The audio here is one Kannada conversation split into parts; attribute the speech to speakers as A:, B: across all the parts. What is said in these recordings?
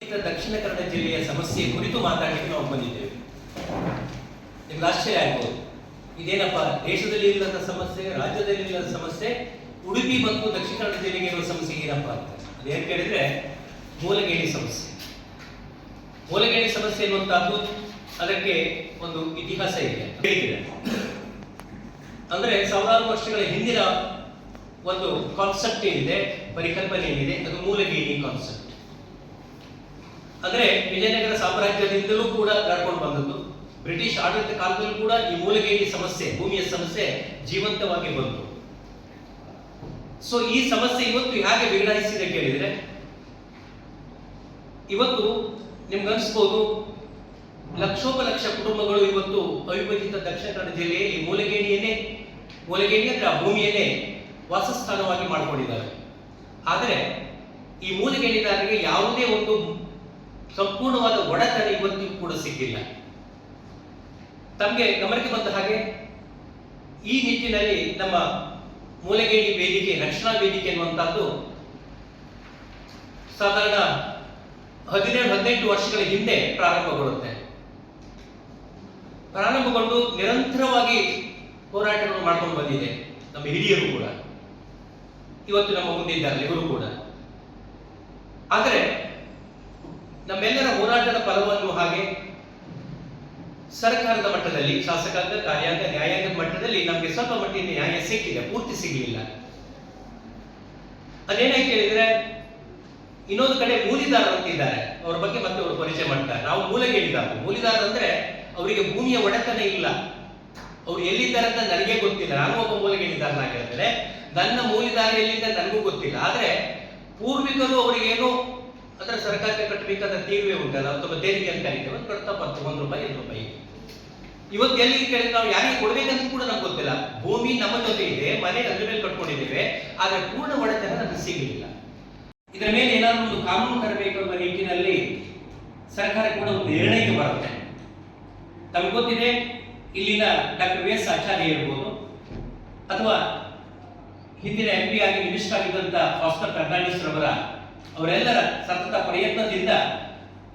A: ದಕ್ಷಿಣ ಕನ್ನಡ ಜಿಲ್ಲೆಯ ಸಮಸ್ಯೆ ಕುರಿತು ಮಾತಾಡಲಿಕ್ಕೆ ನಾವು ಬಂದಿದ್ದೇವೆ. ನಿಮ್ಗೆ ಆಶ್ಚರ್ಯ ಆಗ್ಬೋದು, ಇದೇನಪ್ಪ ದೇಶದಲ್ಲಿ ಇಲ್ಲದ ಸಮಸ್ಯೆ, ರಾಜ್ಯದಲ್ಲಿ ಇಲ್ಲದ ಸಮಸ್ಯೆ, ಉಡುಪಿ ಮತ್ತು ದಕ್ಷಿಣ ಕನ್ನಡ ಜಿಲ್ಲೆಗೆ ಇರುವ ಸಮಸ್ಯೆ ಏನಪ್ಪ ಅಂತ. ಅದೇನು ಕೇಳಿದ್ರೆ ಮೂಲಗೇಣಿ ಸಮಸ್ಯೆ. ಮೂಲಗೇಣಿ ಸಮಸ್ಯೆ ಎನ್ನುವಂತಹದ್ದು ಅದಕ್ಕೆ ಒಂದು ಇತಿಹಾಸ ಇದೆ. ಅಂದ್ರೆ ಸಾವಿರಾರು ವರ್ಷಗಳ ಹಿಂದಿನ ಒಂದು ಕಾನ್ಸೆಪ್ಟ್ ಏನಿದೆ, ಪರಿಕಲ್ಪನೆ ಏನಿದೆ, ಅದು ಮೂಲಗೇಣಿ ಕಾನ್ಸೆಪ್ಟ್. ಅಂದ್ರೆ ವಿಜಯನಗರ ಸಾಮ್ರಾಜ್ಯದಿಂದಲೂ ಕೂಡ ನಡ್ಕೊಂಡು ಬಂದದ್ದು. ಬ್ರಿಟಿಷ್ ಆಡಳಿತ ಕಾಲದಲ್ಲೂ ಕೂಡ ಈ ಮೂಲಗೇಣಿ ಸಮಸ್ಯೆ, ಭೂಮಿಯ ಸಮಸ್ಯೆ ಜೀವಂತವಾಗಿ ಬಂತು. ಸೊ ಈ ಸಮಸ್ಯೆ ಇವತ್ತು ಹೇಗೆ ವಿಘಟಿಸಿದೆ ಕೇಳಿದ್ರೆ, ಇವತ್ತು ನಿಮ್ಗೆ ಅನ್ಸ್ಬೋದು ಲಕ್ಷೋಪಲಕ್ಷ ಕುಟುಂಬಗಳು ಇವತ್ತು ಅವಿಭಜಿತ ದಕ್ಷಿಣ ಕನ್ನಡ ಜಿಲ್ಲೆಯಲ್ಲಿ ಮೂಲಗೇಣಿ ಅಂದ್ರೆ ಆ ಭೂಮಿಯನ್ನೇ ವಾಸಸ್ಥಾನವಾಗಿ ಮಾಡಿಕೊಂಡಿದ್ದಾರೆ. ಆದರೆ ಈ ಮೂಲಗೇಣಿದಾರರಿಗೆ ಯಾವುದೇ ಒಂದು ಸಂಪೂರ್ಣವಾದ ಒಡೆತನ ಇವತ್ತಿಗೂ ಕೂಡ ಸಿಕ್ಕಿಲ್ಲ. ತಮಗೆ ಗಮನಕ್ಕೆ ಬಂದ ಹಾಗೆ ಈ ನಿಟ್ಟಿನಲ್ಲಿ ನಮ್ಮ ಮೂಲಗೇಣಿ ವೇದಿಕೆ, ರಕ್ಷಣಾ ವೇದಿಕೆ ಎನ್ನುವಂತಹದ್ದು ಸಾಧಾರಣ 17-18 ವರ್ಷಗಳ ಹಿಂದೆ ಪ್ರಾರಂಭಗೊಂಡು ನಿರಂತರವಾಗಿ ಹೋರಾಟಗಳು ಮಾಡ್ಕೊಂಡು ಬಂದಿದೆ. ನಮ್ಮ ಹಿರಿಯರು ಕೂಡ ಇವತ್ತು ನಮ್ಮ ಮುಂದೆ ಇದ್ದಾರೆ, ಇವರು ಕೂಡ. ಆದರೆ ನಮ್ಮೆಲ್ಲರ ಹೋರಾಟದ ಫಲವನ್ನು ಹಾಗೆ ಸರ್ಕಾರದ ಮಟ್ಟದಲ್ಲಿ, ಶಾಸಕಾಂಗ, ಕಾರ್ಯಾಂಗ, ನ್ಯಾಯಾಂಗದ ಮಟ್ಟದಲ್ಲಿ ನಮಗೆ ಸ್ವಲ್ಪ ಮಟ್ಟಿನ ನ್ಯಾಯ ಸಿಕ್ಕಿದೆ, ಪೂರ್ತಿ ಸಿಗಲಿಲ್ಲ. ಅದೇನಾಯ್ತು ಹೇಳಿದ್ರೆ, ಇನ್ನೊಂದು ಕಡೆ ಮೂಲಿದಾರರು ಅಂತಿದ್ದಾರೆ, ಅವರ ಬಗ್ಗೆ ಮತ್ತೆ ಅವರು ಪರಿಚಯ ಮಾಡ್ತಾರೆ. ನಾವು ಮೂಲಿದಾರ ಅಂದ್ರೆ ಅವರಿಗೆ ಭೂಮಿಯ ಒಡೆತನ ಇಲ್ಲ, ಅವ್ರು ಎಲ್ಲಿದ್ದಾರೆ ಅಂತ ನನಗೆ ಗೊತ್ತಿಲ್ಲ. ನಾನು ಒಬ್ಬ ಮೂಲಗೇಣಿದಾರನಾಗಿರ್ತೇನೆ, ನನ್ನ ಮೂಲಿದಾರ ಎಲ್ಲಿಂದ ನನಗೂ ಗೊತ್ತಿಲ್ಲ. ಆದ್ರೆ ಪೂರ್ವಿಕರು ಅವರಿಗೇನು ಅದರ ಸರ್ಕಾರಕ್ಕೆ ಕಟ್ಟಬೇಕಾದ ತೀರ್ವೆ ಉಂಟಲ್ಲ, ಅಥವಾ ದೇಣಿಗೆ ಅಂತ ಕರೀತೇವೆ, ಅದು ಕಟ್ತಾ ಬರ್ತು, ₹1, ₹2. ಇವತ್ತು ಎಲ್ಲಿಗೆ ಕೇಳಿದ್ರೆ ನಾವು ಯಾರಿಗೆ ಕೊಡ್ಬೇಕಂತ ಕೂಡ ನಮ್ಗೆ ಗೊತ್ತಿಲ್ಲ. ಭೂಮಿ ನಮ್ಮ ಜೊತೆ ಇದೆ, ಮನೆ ಅದ್ರ ಮೇಲೆ ಕಟ್ಕೊಂಡಿದ್ದೇವೆ, ಆದ್ರೆ ಪೂರ್ಣ ಒಡೆತನ ನಮಗೆ ಸಿಗಲಿಲ್ಲ. ಇದರ ಮೇಲೆ ಏನಾದರೂ ಒಂದು ಕಾನೂನು ತರಬೇಕೆಂಬ ನಿಟ್ಟಿನಲ್ಲಿ ಸರ್ಕಾರ ಕೂಡ ಒಂದು ನಿರ್ಣಯಕ್ಕೆ ಬರುತ್ತೆ. ತಮಗೆ ಗೊತ್ತಿದೆ, ಇಲ್ಲಿನ ಡಾಕ್ಟರ್ ವಿ ಎಸ್ ಆಚಾರ್ಯ ಇರ್ಬೋದು, ಅಥವಾ ಹಿಂದಿನ MP ಆಗಿ ಮಿನಿಸ್ಟರ್ ಆಗಿದ್ದಂತ ಆಸ್ಕರ್ ಫರ್ನಾಂಡಿಸ್ ಅವರೆಲ್ಲರ ಸತತ ಪ್ರಯತ್ನದಿಂದ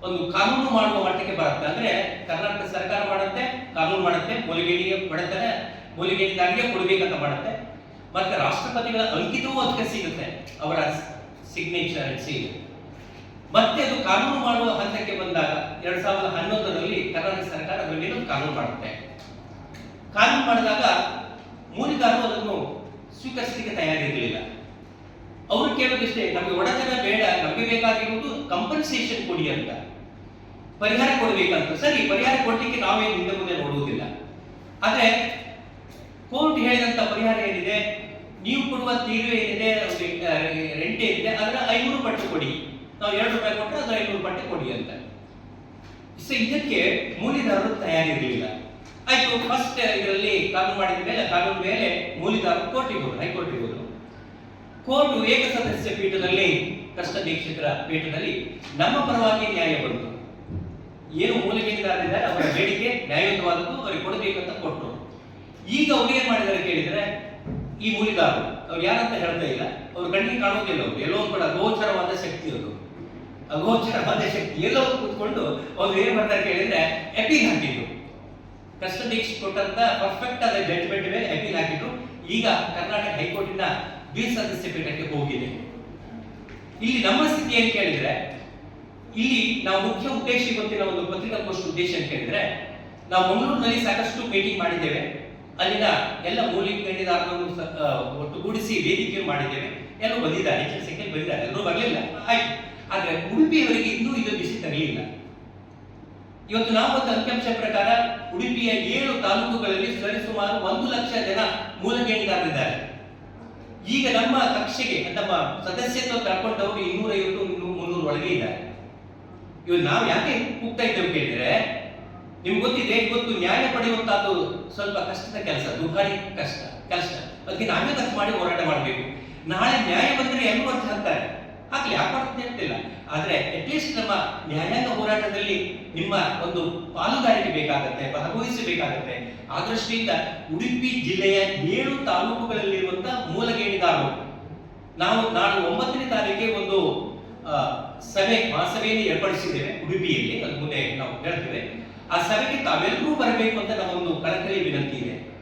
A: ಒಂದು ಕಾನೂನು ಮಾಡುವ ಮಟ್ಟಕ್ಕೆ ಬರುತ್ತೆ. ಅಂದ್ರೆ ಕರ್ನಾಟಕ ಸರ್ಕಾರ ಮಾಡುತ್ತೆ, ಕಾನೂನು ಮಾಡುತ್ತೆ, ಮೂಲಗೇಣಿಗೆ ಒಡೆತನ ಮೂಲಗೇಣಿದಾರರಿಗೆ ಕೊಡಬೇಕಂತ ಮಾಡುತ್ತೆ. ಮತ್ತೆ ರಾಷ್ಟ್ರಪತಿಗಳ ಅಂಕಿತವೂ ಅದಕ್ಕೆ ಸಿಗುತ್ತೆ, ಅವರ ಸಿಗ್ನೇಚರ್ ಸಿಗುತ್ತೆ. ಮತ್ತೆ ಅದು ಕಾನೂನು ಮಾಡುವ ಹಂತಕ್ಕೆ ಬಂದಾಗ 2011ರಲ್ಲಿ ಕರ್ನಾಟಕ ಸರ್ಕಾರ ಅದರ ಮೇಲೆ ಕಾನೂನು ಮಾಡುತ್ತೆ. ಕಾನೂನು ಮಾಡಿದಾಗ ಮೂಲಿದಾರರು ಅದನ್ನು ಸ್ವೀಕರಿಸಲಿಕ್ಕೆ ತಯಾರಿರಲಿಲ್ಲ. ಅವರು ಕೇಳೋದಿಷ್ಟೇ, ನಮಗೆ ಒಡೆತನ ಬೇಡ, ನಮಗೆ ಬೇಕಾಗಿರುವುದು ಕಂಪನ್ಸೇಷನ್ ಕೊಡಿ ಅಂತ, ಪರಿಹಾರ ಕೊಡಬೇಕಂತ. ಸರಿ, ಪರಿಹಾರ ಕೊಡ್ಲಿಕ್ಕೆ ನಾವೇನು ಹಿಂದೆ ಮುಂದೆ ನೋಡುವುದಿಲ್ಲ. ಆದ್ರೆ ಕೋರ್ಟ್ ಹೇಳಿದಂತ ಪರಿಹಾರ ಏನಿದೆ, ನೀವು ಕೊಡುವ ತೀರ್ವೆ ಏನಿದೆ, ರೆಂಟ್ ಏನಿದೆ, ಅದರ 500 ಪಟ್ಟು ಕೊಡಿ, ನಾವು ₹2 ಕೊಟ್ಟರೆ ಅದು 500 ಪಟ್ಟು ಕೊಡಿ ಅಂತ. ಸೊ ಇದಕ್ಕೆ ಮೂಲಿದಾರರು ತಯಾರಿರಲಿಲ್ಲ. ಆಯ್ತು, ಫಸ್ಟ್ ಇದರಲ್ಲಿ ಕಾನೂನು ಮೇಲೆ ಮೂಲಿದಾರರು ಕೋರ್ಟಿಗೆ ಹೋದರು, ಹೈಕೋರ್ಟಿಗೆ ಹೋದರು. ಕೋರ್ಟ್ ಏಕಸದಸ್ಯ ಪೀಠದಲ್ಲಿ, ಕಷ್ಟದೀಕ್ಷಿತರ ಪೀಠದಲ್ಲಿ ನಮ್ಮ ಪರವಾಗಿ ನ್ಯಾಯ ಬಂತು. ಏನು ಮೂಲಗೇಣಿದಾರರಿದ್ದಾರೆ ಅವರ ಬೇಡಿಕೆ ನ್ಯಾಯಯುತವಾದದ್ದು, ಅವರಿಗೆ ಕೊಡಬೇಕಂತ ಕೊಟ್ಟರು. ಈಗ ಅವ್ರು ಏನ್ ಮಾಡಿದ್ದಾರೆ ಕೇಳಿದ್ರೆ, ಈ ಮೂಲಿದಾರರು ಅವ್ರು ಯಾರಂತ ಹೇಳ್ತಾ ಇಲ್ಲ, ಅವ್ರು ಕಣ್ಣಿಗೆ ಕಾಣುವುದಿಲ್ಲ, ಅವರು ಎಲ್ಲೋ ಕೂಡ ಅಗೋಚರವಾದ ಶಕ್ತಿ, ಅಗೋಚರವಾದ ಶಕ್ತಿ ಎಲ್ಲೋ ಕೂತ್ಕೊಂಡು ಅವ್ರು ಏನ್ ಮಾಡ್ತಾರೆ ಕೇಳಿದ್ರೆ ಅಪೀಲ್ ಹಾಕಿದ್ರು. ಕಷ್ಟದೀಕ್ಷೆ ಕೊಟ್ಟಂತ ಪರ್ಫೆಕ್ಟ್ ಆದ ಜಡ್ಜ್ಮೆಂಟ್ ಮೇಲೆ ಅಪೀಲ್ ಹಾಕಿದ್ರು. ಈಗ ಕರ್ನಾಟಕ ಹೈಕೋರ್ಟಿನ ದ್ವಿಸದಸ್ಯ ಪೀಠಕ್ಕೆ ಹೋಗಿದೆ. ಇಲ್ಲಿ ನಮ್ಮ ಸ್ಥಿತಿ ಏನ್ ಕೇಳಿದ್ರೆ, ಇಲ್ಲಿ ನಾವು ಮುಖ್ಯ ಉದ್ದೇಶ, ಇವತ್ತಿನ ಒಂದು ಪತ್ರಿಕಾಗೋಷ್ಠಿ ಉದ್ದೇಶ ಅಂತ ಕೇಳಿದ್ರೆ, ನಾವು ಮಂಗಳೂರಿನಲ್ಲಿ ಸಾಕಷ್ಟು ಮೀಟಿಂಗ್ ಮಾಡಿದ್ದೇವೆ. ಅಲ್ಲಿನ ಎಲ್ಲ ಮೂಲಗೇಣಿದಾರರನ್ನು ಒಟ್ಟುಗೂಡಿಸಿ ವೇದಿಕೆ ಮಾಡಿದ್ದೇವೆ. ಎಲ್ಲರೂ ಬಂದಿದ್ದಾರೆ, ಹೆಚ್ಚಿನ ಸಂಖ್ಯೆಯಲ್ಲಿ ಬಂದಿದ್ದಾರೆ, ಎಲ್ಲರೂ ಬರಲಿಲ್ಲ, ಆಯ್ತು. ಆದ್ರೆ ಉಡುಪಿಯವರಿಗೆ ಇನ್ನೂ ಇದು ಬಿಸಿ ತರಲಿಲ್ಲ. ಇವತ್ತು ನಾವು ಒಂದು ಅಂಕಿಅಂಶ ಪ್ರಕಾರ ಉಡುಪಿಯ 7 ತಾಲೂಕುಗಳಲ್ಲಿ ಸರಿಸುಮಾರು 1 ಲಕ್ಷ ಜನ ಮೂಲಗೇಣಿದಾರರಿದ್ದಾರೆ. ಈಗ ನಮ್ಮ ಕಕ್ಷೆಗೆ, ನಮ್ಮ ಸದಸ್ಯತ್ವ ತಗೊಂಡವರು 250-300 ಒಳಗೆ ಇದ್ದಾರೆ. ಇವಾಗ ನಾವು ಯಾಕೆ ಕೂಗ್ತಾ ಇದ್ದೇವೆ ಕೇಳಿದ್ರೆ, ನಿಮ್ಗೆ ಗೊತ್ತಿದೆ, ಇವತ್ತು ನ್ಯಾಯ ಪಡೆಯುವಂತಹದ್ದು ಸ್ವಲ್ಪ ಕಷ್ಟದ ಕೆಲಸ, ದುಬಾರಿ ಕಷ್ಟ. ಅದಕ್ಕೆ ನಾವೇ ಖರ್ಚು ಮಾಡಿ ಹೋರಾಟ ಮಾಡಬೇಕು. ನಾಳೆ ನ್ಯಾಯ ಬಂದ್ರೆ ಎಲ್ಲರೂ ಅಂತ ಹೇಳ್ತಾರೆ, ಆಗ್ಲಿ, ಅರ್ಥಿಲ್ಲ. ಆದ್ರೆ ಅಟ್ಲೀಸ್ಟ್ ನಮ್ಮ ನ್ಯಾಯಾಂಗ ಹೋರಾಟದಲ್ಲಿ ನಿಮ್ಮ ಒಂದು ಪಾಲುದಾರಿಕೆ ಬೇಕಾಗತ್ತೆ, ಭಾಗವಹಿಸಬೇಕಾಗತ್ತೆ. ಆ ದೃಷ್ಟಿಯಿಂದ ಉಡುಪಿ ಜಿಲ್ಲೆಯ 7 ತಾಲೂಕುಗಳಲ್ಲಿರುವಂತಹ ಮೂಲಗೇಣಿದಾರರು ನಾವು 9ನೇ ತಾರೀಕಿಗೆ ಒಂದು ಸಭೆ ಮಹಾಸಭೆಯನ್ನು ಏರ್ಪಡಿಸಿದ್ದೇವೆ ಉಡುಪಿಯಲ್ಲಿ, ಅದು ಮುಂದೆ ನಾವು ಹೇಳ್ತೇವೆ. ಆ ಸಭೆಗೆ ತಾವೆಲ್ಲರೂ ಬರಬೇಕು ಅಂತ ನಮ್ಮೊಂದು ಕಳಕಳಿ ವಿನಂತಿ ಇದೆ.